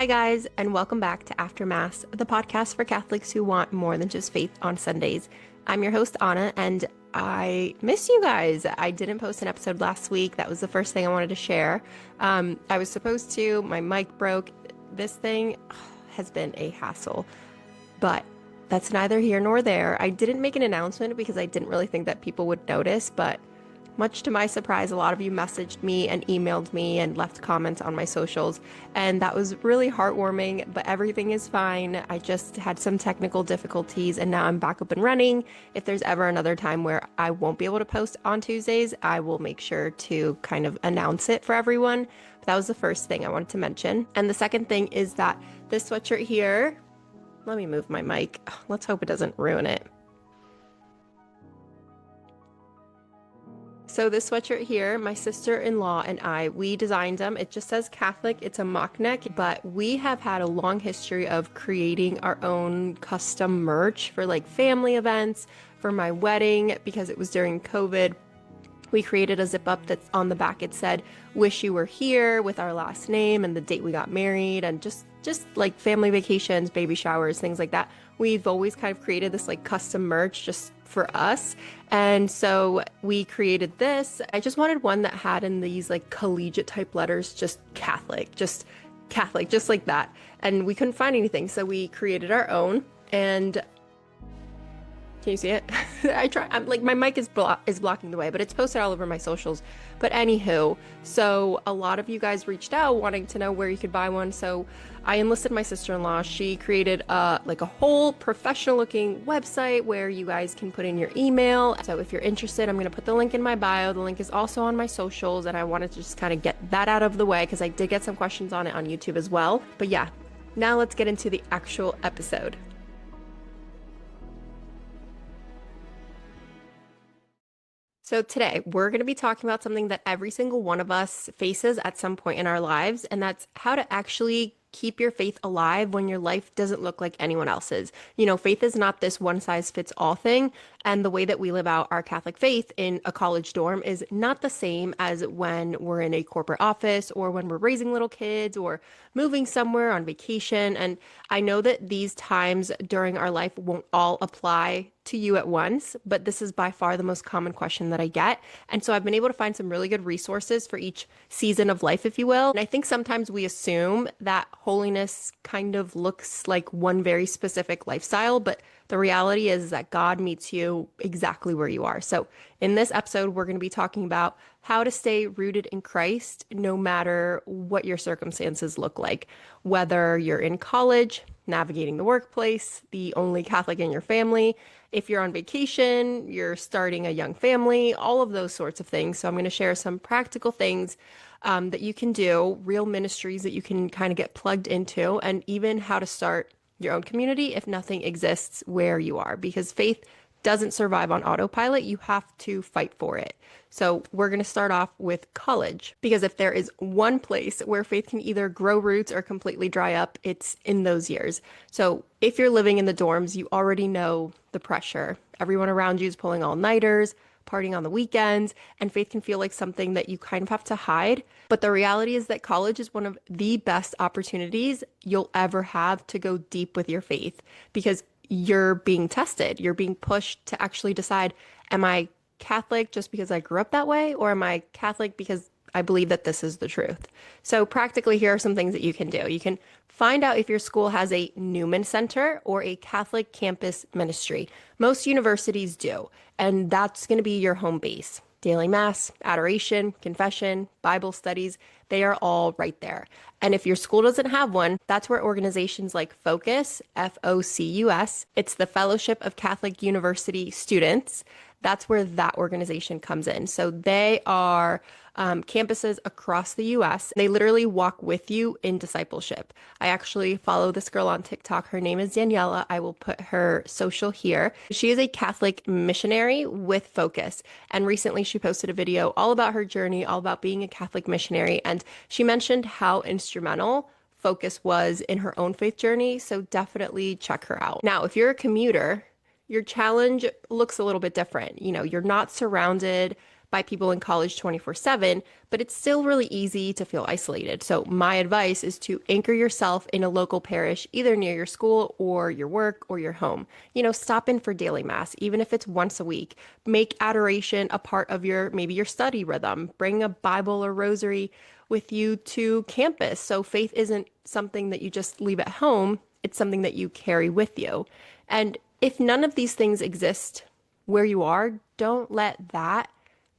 Hi, guys, and welcome back to After Mass, the podcast for Catholics who want more than just faith on Sundays. I'm your host, Anna, and I miss you guys. I didn't post an episode last week. That was the first thing I wanted to share. I was supposed to, my mic broke. This thing has been a hassle, but that's neither here nor there. I didn't make an announcement because I didn't really think that people would notice, but much to my surprise, a lot of you messaged me and emailed me and left comments on my socials, and that was really heartwarming, but everything is fine. I just had some technical difficulties, and now I'm back up and running. If there's ever another time where I won't be able to post on Tuesdays, I will make sure to kind of announce it for everyone. But that was the first thing I wanted to mention. And the second thing is that this sweatshirt here, let me move my mic. Let's hope it doesn't ruin it. So this sweatshirt here, my sister-in-law and I, we designed them. It just says Catholic. It's a mock neck, but we have had a long history of creating our own custom merch for like family events, for my wedding, because it was during COVID. We created a zip up that's on the back. It said, "Wish you were here," with our last name and the date we got married, and just like family vacations, baby showers, things like that. We've always kind of created this like custom merch just for us. And so we created this. I just wanted one that had in these like collegiate type letters, just Catholic, just like that. And we couldn't find anything. So we created our own. And can you see it? I'm like, my mic is blocking the way, but it's posted all over my socials. But anywho, so a lot of you guys reached out wanting to know where you could buy one. So I enlisted my sister-in-law. She created like a whole professional looking website where you guys can put in your email. So if you're interested, I'm going to put the link in my bio. The link is also on my socials, and I wanted to just kind of get that out of the way because I did get some questions on it on YouTube as well. But yeah, now let's get into the actual episode. So today we're going to be talking about something that every single one of us faces at some point in our lives, and that's how to actually keep your faith alive when your life doesn't look like anyone else's. You know, faith is not this one size fits all thing, and the way that we live out our Catholic faith in a college dorm is not the same as when we're in a corporate office or when we're raising little kids or moving somewhere on vacation. And I know that these times during our life won't all apply to you at once, but this is by far the most common question that I get. And so I've been able to find some really good resources for each season of life, if you will. And I think sometimes we assume that holiness kind of looks like one very specific lifestyle, but the reality is that God meets you exactly where you are. So in this episode, we're going to be talking about how to stay rooted in Christ no matter what your circumstances look like, whether you're in college, navigating the workplace, the only Catholic in your family, if you're on vacation, you're starting a young family, all of those sorts of things. So I'm going to share some practical things that you can do, real ministries that you can kind of get plugged into, and even how to start your own community if nothing exists where you are, because faith doesn't survive on autopilot. You have to fight for it. So we're going to start off with college, because if there is one place where faith can either grow roots or completely dry up, it's in those years. So if you're living in the dorms, you already know the pressure. Everyone around you is pulling all-nighters, partying on the weekends, and faith can feel like something that you kind of have to hide. But the reality is that college is one of the best opportunities you'll ever have to go deep with your faith, because you're being tested. You're being pushed to actually decide, am I Catholic just because I grew up that way, or am I Catholic because I believe that this is the truth? So practically, here are some things that you can do. You can find out if your school has a Newman Center or a Catholic campus ministry. Most universities do, and that's going to be your home base. Daily Mass, adoration, confession, Bible studies, they are all right there. And if your school doesn't have one, that's where organizations like Focus, Focus, it's the Fellowship of Catholic University Students, that's where that organization comes in. So they are campuses across the US. They literally walk with you in discipleship. I actually follow this girl on TikTok. Her name is Daniela. I will put her social here. She is a Catholic missionary with Focus. And recently she posted a video all about her journey, all about being a Catholic missionary. And she mentioned how instrumental Focus was in her own faith journey. So definitely check her out. Now, if you're a commuter, your challenge looks a little bit different. You know, you're not surrounded by people in college 24/7, but it's still really easy to feel isolated. So my advice is to anchor yourself in a local parish, either near your school or your work or your home. Stop in for daily mass, even if it's once a week. Make adoration a part of maybe your study rhythm. Bring a Bible or rosary with you to campus. So faith isn't something that you just leave at home, it's something that you carry with you. And if none of these things exist where you are, don't let that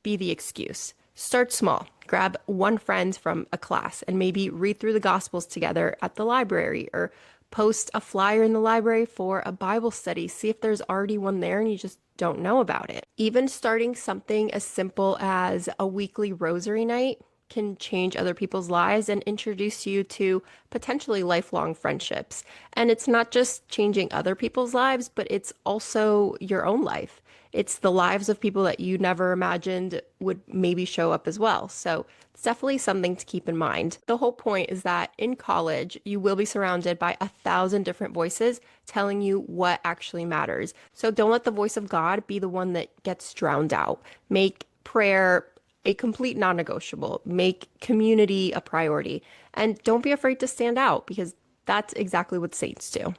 be the excuse. Start small. Grab one friend from a class and maybe read through the Gospels together at the library, or post a flyer in the library for a Bible study. See if there's already one there and you just don't know about it. Even starting something as simple as a weekly rosary night can change other people's lives and introduce you to potentially lifelong friendships. And it's not just changing other people's lives, but it's also your own life. It's the lives of people that you never imagined would maybe show up as well. So it's definitely something to keep in mind. The whole point is that in college, you will be surrounded by 1,000 different voices telling you what actually matters. So don't let the voice of God be the one that gets drowned out. Make prayer a complete non-negotiable. Make community a priority. And don't be afraid to stand out, because that's exactly what saints do.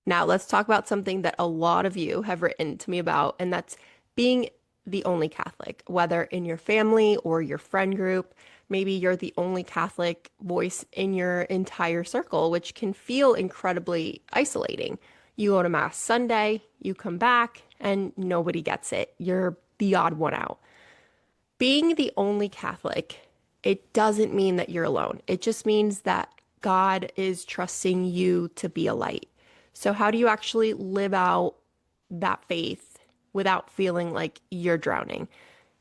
Now, let's talk about something that a lot of you have written to me about, and that's being the only Catholic, whether in your family or your friend group. Maybe you're the only Catholic voice in your entire circle, which can feel incredibly isolating. You go to Mass Sunday, you come back, and nobody gets it. You're the odd one out. Being the only Catholic, it doesn't mean that you're alone. It just means that God is trusting you to be a light. So how do you actually live out that faith without feeling like you're drowning?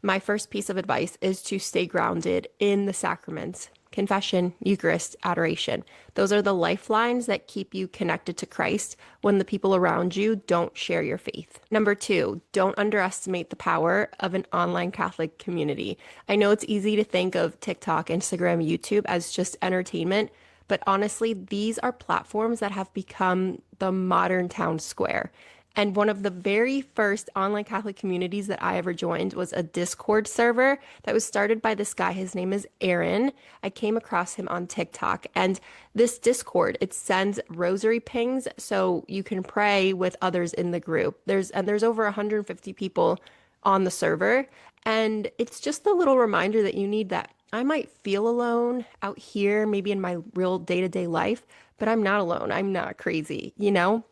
My first piece of advice is to stay grounded in the sacraments: confession, Eucharist, adoration. Those are the lifelines that keep you connected to Christ when the people around you don't share your faith. Number two, don't underestimate the power of an online Catholic community. I know it's easy to think of TikTok, Instagram, YouTube as just entertainment, but honestly, these are platforms that have become the modern town square. And one of the very first online Catholic communities that I ever joined was a Discord server that was started by this guy. His name is Aaron. I came across him on TikTok. And this Discord, it sends rosary pings so you can pray with others in the group. There's over 150 people on the server. And it's just a little reminder that you need that. I might feel alone out here, maybe in my real day-to-day life, but I'm not alone. I'm not crazy, you know?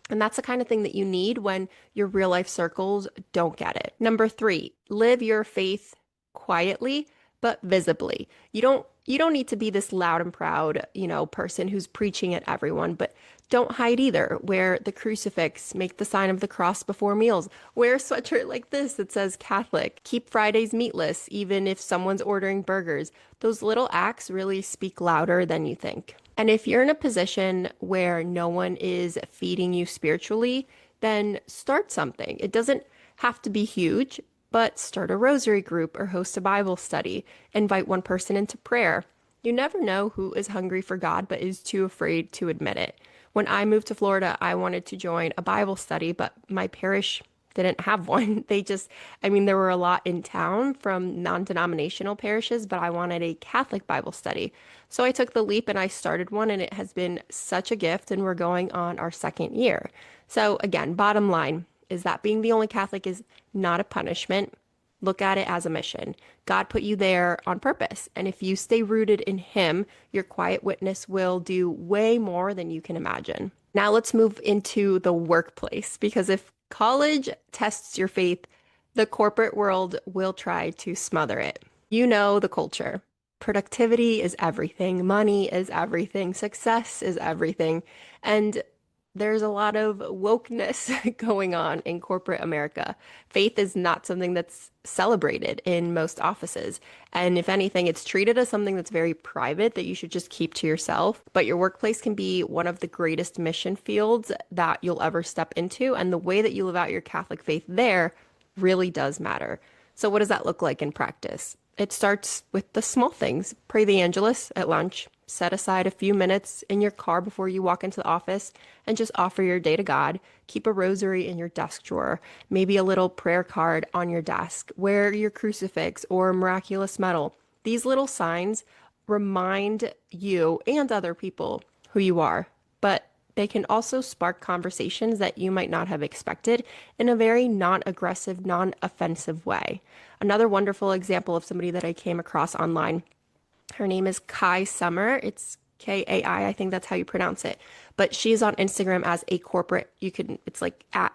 And that's the kind of thing that you need when your real life circles don't get it. Number three, live your faith quietly but visibly. You don't need to be this loud and proud, person who's preaching at everyone, but don't hide either. Wear the crucifix, make the sign of the cross before meals, wear a sweatshirt like this that says Catholic, keep Fridays meatless, even if someone's ordering burgers. Those little acts really speak louder than you think. And if you're in a position where no one is feeding you spiritually, then start something. It doesn't have to be huge, but start a rosary group or host a Bible study. Invite one person into prayer. You never know who is hungry for God but is too afraid to admit it. When I moved to Florida, I wanted to join a Bible study, but my parish didn't have one. There were a lot in town from non-denominational parishes, but I wanted a Catholic Bible study. So I took the leap and I started one, and it has been such a gift, and we're going on our second year. So again, bottom line is that being the only Catholic is not a punishment. Look at it as a mission. God put you there on purpose. And if you stay rooted in Him, your quiet witness will do way more than you can imagine. Now let's move into the workplace, because if college tests your faith, the corporate world will try to smother it. You know the culture. Productivity is everything. Money is everything. Success is everything. And there's a lot of wokeness going on in corporate America. Faith is not something that's celebrated in most offices. And if anything, it's treated as something that's very private that you should just keep to yourself. But your workplace can be one of the greatest mission fields that you'll ever step into. And the way that you live out your Catholic faith there really does matter. So what does that look like in practice? It starts with the small things. Pray the Angelus at lunch, Set aside a few minutes in your car before you walk into the office and just offer your day to God. Keep a rosary in your desk drawer, maybe a little prayer card on your desk. Wear your crucifix or miraculous medal. These little signs remind you and other people who you are, but they can also spark conversations that you might not have expected in a very non-aggressive, non-offensive way. Another wonderful example of somebody that I came across online, her name is Kai Summer. It's Kai, I think that's how you pronounce it. But she's on Instagram as a corporate, it's like a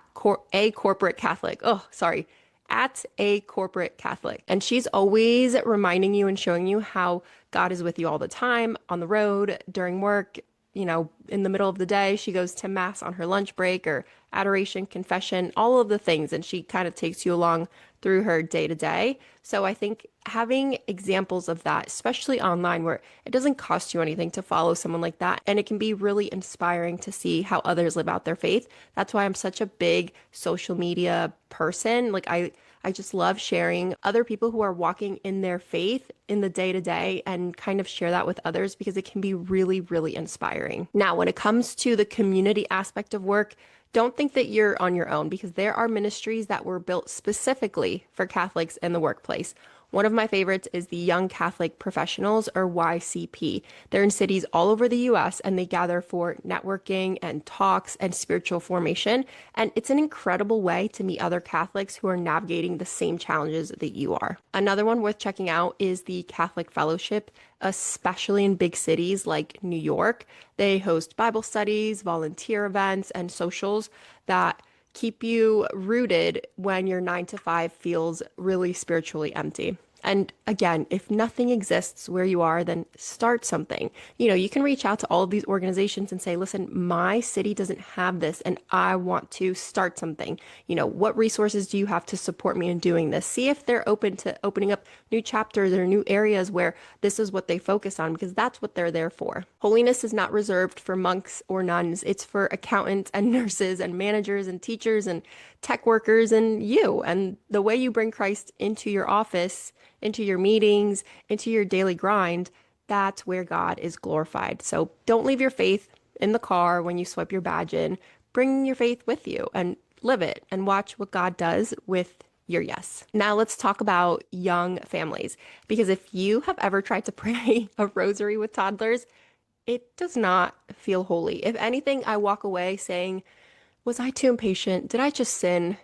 corporate Catholic. Oh, sorry. At a corporate Catholic. And she's always reminding you and showing you how God is with you all the time, on the road, during work, in the middle of the day. She goes to mass on her lunch break or adoration, confession, all of the things. And she kind of takes you along through her day to day. So I think having examples of that, especially online where it doesn't cost you anything to follow someone like that, and it can be really inspiring to see how others live out their faith. That's why I'm such a big social media person. Like I just love sharing other people who are walking in their faith in the day to day and kind of share that with others because it can be really, really inspiring. Now, when it comes to the community aspect of work, don't think that you're on your own because there are ministries that were built specifically for Catholics in the workplace. One of my favorites is the Young Catholic Professionals, or YCP. They're in cities all over the US and they gather for networking and talks and spiritual formation. And it's an incredible way to meet other Catholics who are navigating the same challenges that you are. Another one worth checking out is the Catholic Fellowship, especially in big cities like New York. They host Bible studies, volunteer events, and socials that keep you rooted when your 9 to 5 feels really spiritually empty. And again, if nothing exists where you are, then start something. You can reach out to all of these organizations and say, listen, my city doesn't have this and I want to start something. What resources do you have to support me in doing this? See if they're open to opening up new chapters or new areas where this is what they focus on, because that's what they're there for. Holiness is not reserved for monks or nuns. It's for accountants and nurses and managers and teachers and tech workers and you. And the way you bring Christ into your office, into your meetings, into your daily grind, that's where God is glorified. So don't leave your faith in the car when you swipe your badge in. Bring your faith with you and live it and watch what God does with your yes. Now let's talk about young families, because if you have ever tried to pray a rosary with toddlers, it does not feel holy. If anything, I walk away saying, was I too impatient? Did I just sin?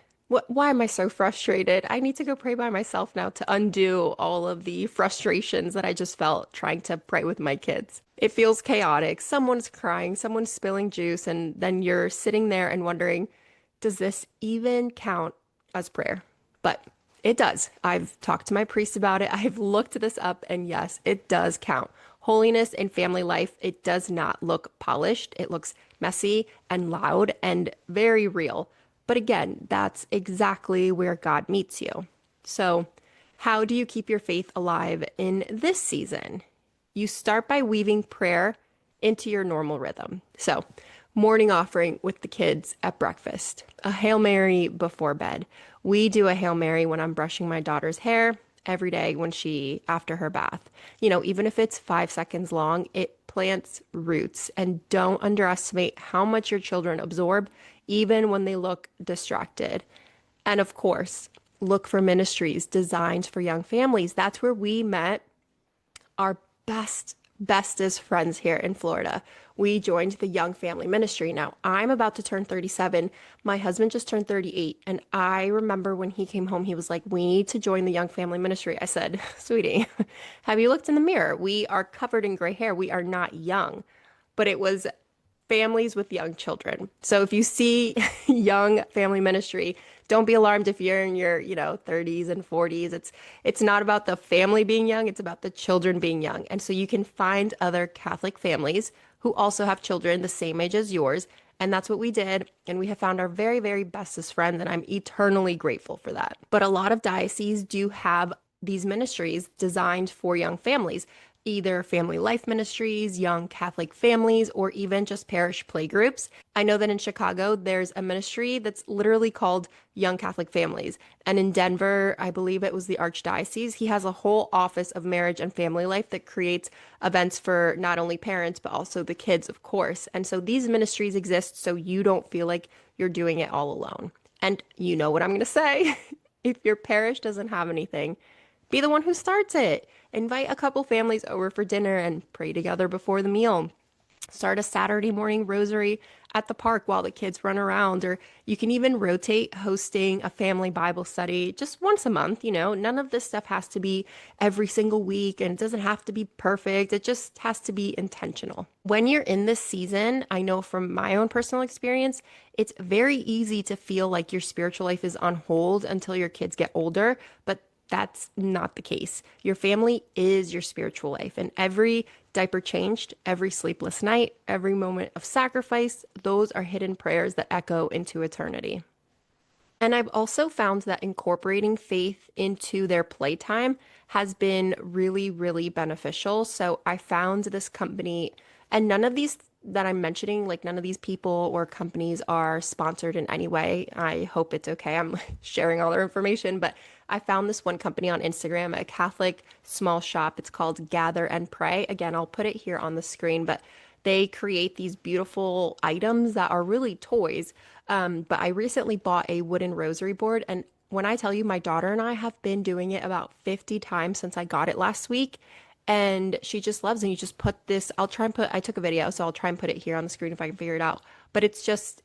Why am I so frustrated? I need to go pray by myself now to undo all of the frustrations that I just felt trying to pray with my kids. It feels chaotic. Someone's crying, someone's spilling juice, and then you're sitting there and wondering, does this even count as prayer? But it does. I've talked to my priest about it. I've looked this up, and yes, it does count. Holiness in family life, it does not look polished. It looks messy and loud and very real. But again, that's exactly where God meets you. So how do you keep your faith alive in this season? You start by weaving prayer into your normal rhythm. So morning offering with the kids at breakfast, a Hail Mary before bed. We do a Hail Mary when I'm brushing my daughter's hair every day after her bath. Even if it's 5 seconds long, it plants roots. And don't underestimate how much your children absorb, even when they look distracted. And of course, look for ministries designed for young families. That's where we met our bestest friends here in Florida. We joined the Young Family Ministry. Now, I'm about to turn 37. My husband just turned 38. And I remember when he came home, he was like, we need to join the Young Family Ministry. I said, sweetie, have you looked in the mirror? We are covered in gray hair. We are not young. But it was families with young children. So if you see Young Family Ministry, don't be alarmed if you're in your, 30s and 40s. It's not about the family being young, it's about the children being young. And so you can find other Catholic families who also have children the same age as yours. And that's what we did. And we have found our very, very bestest friend, and I'm eternally grateful for that. But a lot of dioceses do have these ministries designed for young families. either family life ministries, young Catholic families, or even just parish playgroups. I know that in Chicago, there's a ministry that's literally called Young Catholic Families. And in Denver, I believe it was the Archdiocese, he has a whole office of marriage and family life that creates events for not only parents, but also the kids, of course. And so these ministries exist so you don't feel like you're doing it all alone. And you know what I'm going to say. If your parish doesn't have anything, be the one who starts it. Invite a couple families over for dinner and pray together before the meal. Start a Saturday morning rosary at the park while the kids run around, or you can even rotate hosting a family Bible study just once a month. None of this stuff has to be every single week, and it doesn't have to be perfect. It just has to be intentional. When you're in this season, I know from my own personal experience, it's very easy to feel like your spiritual life is on hold until your kids get older, but that's not the case. Your family is your spiritual life, and every diaper changed, every sleepless night, every moment of sacrifice, those are hidden prayers that echo into eternity. And I've also found that incorporating faith into their playtime has been really, really beneficial. So I found this company, and none of these that I'm mentioning, like none of these people or companies are sponsored in any way. I hope it's okay. I'm sharing all their information, but I found this one company on Instagram, a Catholic small shop. It's called Gather and Pray. Again, I'll put it here on the screen, but they create these beautiful items that are really toys. But I recently bought a wooden rosary board, and when I tell you, my daughter and I have been doing it about 50 times since I got it last week, and she just loves it. You just put this, I took a video, so I'll try and put it here on the screen if I can figure it out. But it's just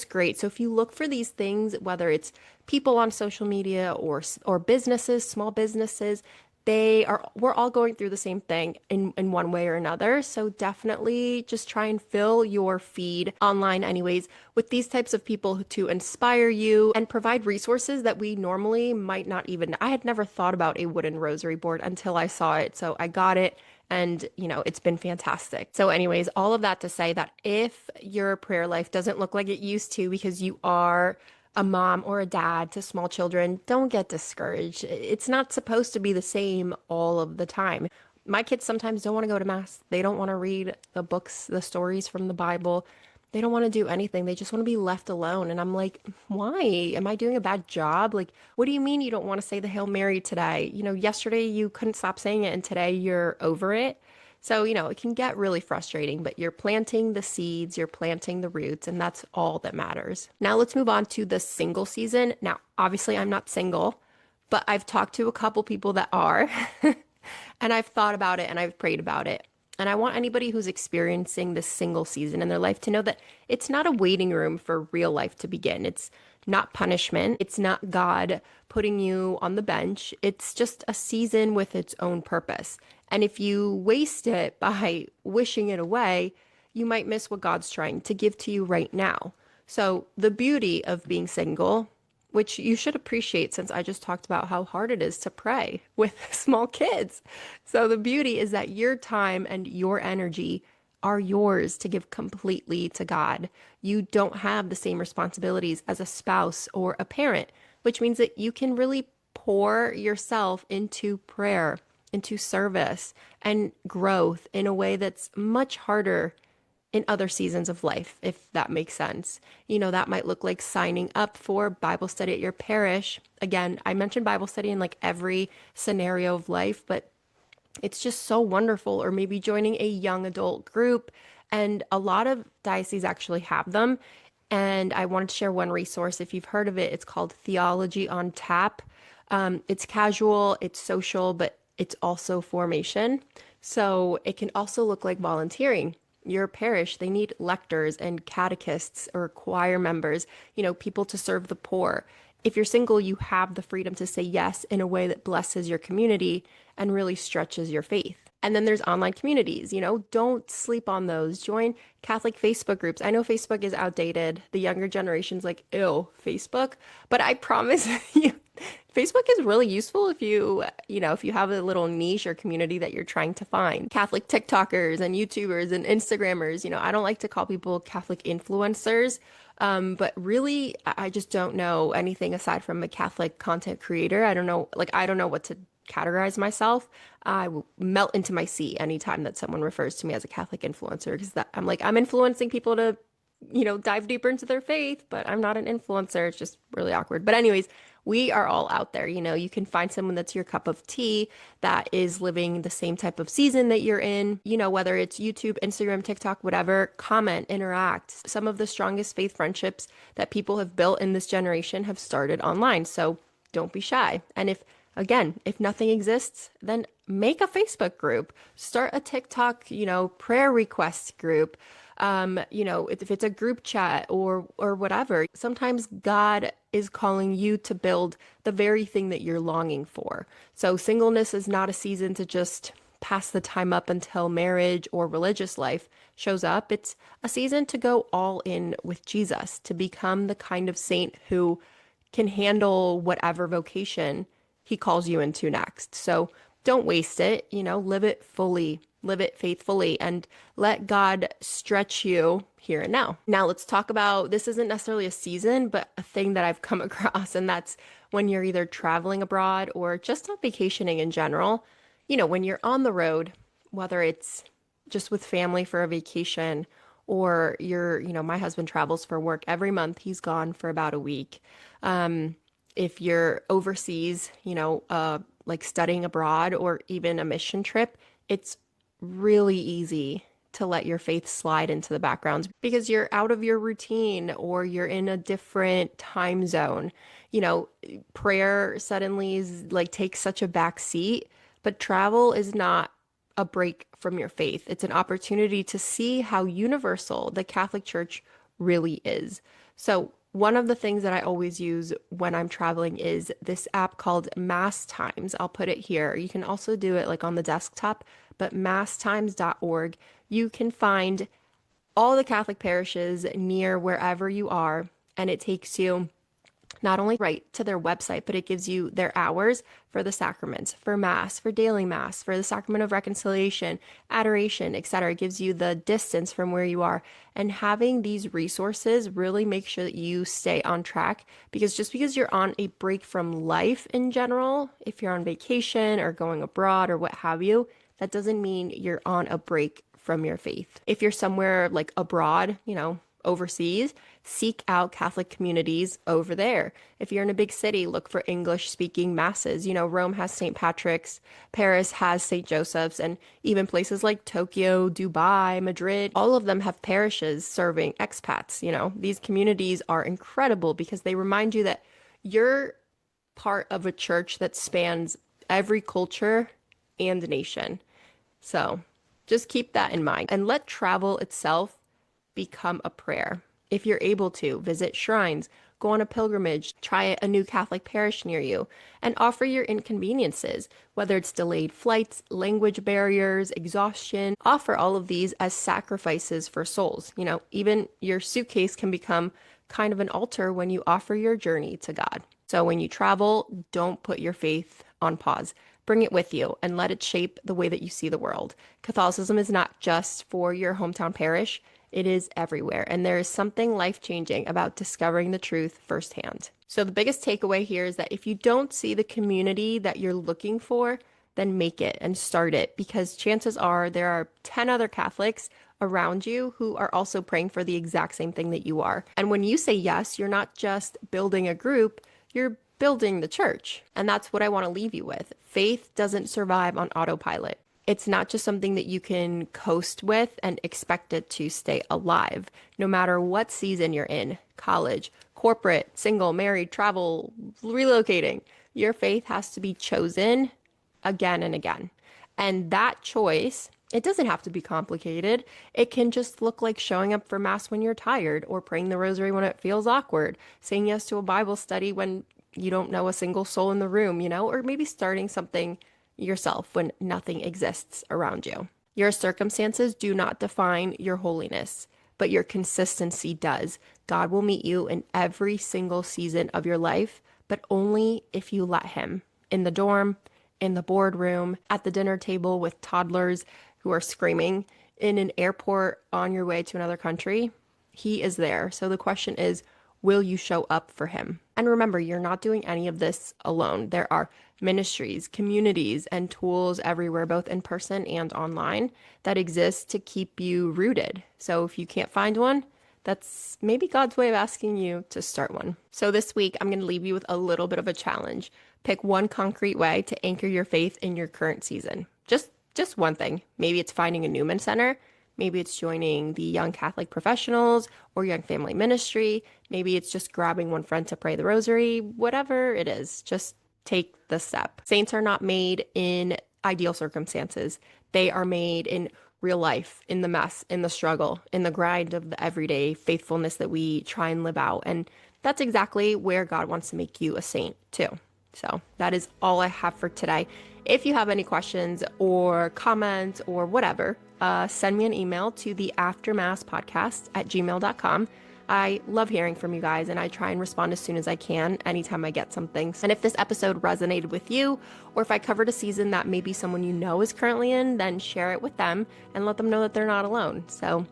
great. So if you look for these things, whether it's people on social media or businesses, small businesses, we're all going through the same thing in one way or another. So definitely just try and fill your feed online anyways with these types of people to inspire you and provide resources that we normally might not even. I had never thought about a wooden rosary board until I saw it. So I got it, and it's been fantastic. So anyways, all of that to say that if your prayer life doesn't look like it used to because you are a mom or a dad to small children, don't get discouraged. It's not supposed to be the same all of the time. My kids sometimes don't want to go to mass. They don't want to read the books, the stories from the Bible. They don't want to do anything. They just want to be left alone. And I'm like, why? Am I doing a bad job? Like, what do you mean you don't want to say the Hail Mary today? Yesterday you couldn't stop saying it and today you're over it. So, it can get really frustrating, but you're planting the seeds, you're planting the roots, and that's all that matters. Now let's move on to the single season. Now, obviously I'm not single, but I've talked to a couple people that are, and I've thought about it and I've prayed about it. And I want anybody who's experiencing this single season in their life to know that it's not a waiting room for real life to begin. It's not punishment. It's not God putting you on the bench. It's just a season with its own purpose. And if you waste it by wishing it away, you might miss what God's trying to give to you right now. So the beauty of being single, which you should appreciate since I just talked about how hard it is to pray with small kids. So the beauty is that your time and your energy are yours to give completely to God. You don't have the same responsibilities as a spouse or a parent, which means that you can really pour yourself into prayer, into service and growth in a way that's much harder in other seasons of life, if that makes sense. That might look like signing up for Bible study at your parish. Again, I mentioned Bible study in like every scenario of life, but it's just so wonderful. Or maybe joining a young adult group. And a lot of dioceses actually have them. And I wanted to share one resource. If you've heard of it, it's called Theology on Tap. It's casual, it's social, but it's also formation. So it can also look like volunteering. Your parish, they need lectors and catechists or choir members, people to serve the poor. If you're single, you have the freedom to say yes in a way that blesses your community and really stretches your faith. And then there's online communities, don't sleep on those. Join Catholic Facebook groups. I know Facebook is outdated. The younger generation's like, ew, Facebook. But I promise you, Facebook is really useful if if you have a little niche or community that you're trying to find. Catholic TikTokers and YouTubers and Instagrammers, I don't like to call people Catholic influencers, but really, I just don't know anything aside from a Catholic content creator. I don't know what to categorize myself. I will melt into my seat anytime that someone refers to me as a Catholic influencer because that I'm like, I'm influencing people to, dive deeper into their faith, but I'm not an influencer. It's just really awkward. But anyways, we are all out there. You can find someone that's your cup of tea that is living the same type of season that you're in, whether it's YouTube, Instagram, TikTok, whatever, comment, interact. Some of the strongest faith friendships that people have built in this generation have started online. So don't be shy. And if nothing exists, then make a Facebook group, start a TikTok, prayer request group. If it's a group chat or whatever, sometimes God is calling you to build the very thing that you're longing for. So singleness is not a season to just pass the time up until marriage or religious life shows up. It's a season to go all in with Jesus, to become the kind of saint who can handle whatever vocation he calls you into next. So don't waste it, live it fully, live it faithfully, and let God stretch you here and now. Now let's talk about, this isn't necessarily a season, but a thing that I've come across, and that's when you're either traveling abroad or just on vacationing in general. When you're on the road, whether it's just with family for a vacation or my husband travels for work every month. He's gone for about a week. If you're overseas, like studying abroad or even a mission trip, it's really easy to let your faith slide into the background because you're out of your routine or you're in a different time zone. Prayer suddenly is like takes such a back seat, but travel is not a break from your faith. It's an opportunity to see how universal the Catholic Church really is. So one of the things that I always use when I'm traveling is this app called Mass Times. I'll put it here. You can also do it like on the desktop, but masstimes.org. You can find all the Catholic parishes near wherever you are, and it takes you not only right to their website, but it gives you their hours for the sacraments, for Mass, for daily Mass, for the sacrament of reconciliation, adoration, etc. It gives you the distance from where you are. And having these resources really makes sure that you stay on track, because just because you're on a break from life in general, if you're on vacation or going abroad or what have you, that doesn't mean you're on a break from your faith. If you're somewhere like abroad, overseas, seek out Catholic communities over there. If you're in a big city, look for English speaking masses. Rome has St. Patrick's, Paris has St. Joseph's, and even places like Tokyo, Dubai, Madrid, all of them have parishes serving expats. These communities are incredible because they remind you that you're part of a church that spans every culture and nation. So just keep that in mind and let travel itself become a prayer. If you're able to, visit shrines, go on a pilgrimage, try a new Catholic parish near you, and offer your inconveniences, whether it's delayed flights, language barriers, exhaustion. Offer all of these as sacrifices for souls. Even your suitcase can become kind of an altar when you offer your journey to God. So when you travel, don't put your faith on pause. Bring it with you and let it shape the way that you see the world. Catholicism is not just for your hometown parish. It is everywhere, and there is something life-changing about discovering the truth firsthand. So the biggest takeaway here is that if you don't see the community that you're looking for, then make it and start it, because chances are there are 10 other Catholics around you who are also praying for the exact same thing that you are. And when you say yes, you're not just building a group, you're building the church. And that's what I want to leave you with. Faith doesn't survive on autopilot. It's not just something that you can coast with and expect it to stay alive, no matter what season you're in, college, corporate, single, married, travel, relocating. Your faith has to be chosen again and again. And that choice, it doesn't have to be complicated. It can just look like showing up for Mass when you're tired, or praying the rosary when it feels awkward, saying yes to a Bible study when you don't know a single soul in the room, or maybe starting something yourself when nothing exists around you. Your circumstances do not define your holiness, but your consistency does. God will meet you in every single season of your life, but only if you let him. In the dorm, in the boardroom, at the dinner table with toddlers who are screaming, in an airport on your way to another country, he is there. So the question is, will you show up for him? And remember, you're not doing any of this alone. There are ministries, communities, and tools everywhere, both in person and online, that exist to keep you rooted. So if you can't find one, that's maybe God's way of asking you to start one. So this week, I'm going to leave you with a little bit of a challenge. Pick one concrete way to anchor your faith in your current season. Just one thing. Maybe it's finding a Newman Center. Maybe it's joining the Young Catholic Professionals or Young Family Ministry. Maybe it's just grabbing one friend to pray the rosary. Whatever it is, just take the step. Saints are not made in ideal circumstances. They are made in real life, in the mess, in the struggle, in the grind of the everyday faithfulness that we try and live out. And that's exactly where God wants to make you a saint too. So that is all I have for today. If you have any questions or comments or whatever, send me an email to the aftermasspodcast@gmail.com. I love hearing from you guys, and I try and respond as soon as I can anytime I get something. And if this episode resonated with you, or if I covered a season that maybe someone you know is currently in, then share it with them and let them know that they're not alone. So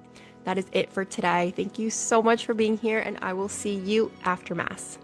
that is it for today. Thank you so much for being here, and I will see you after Mass.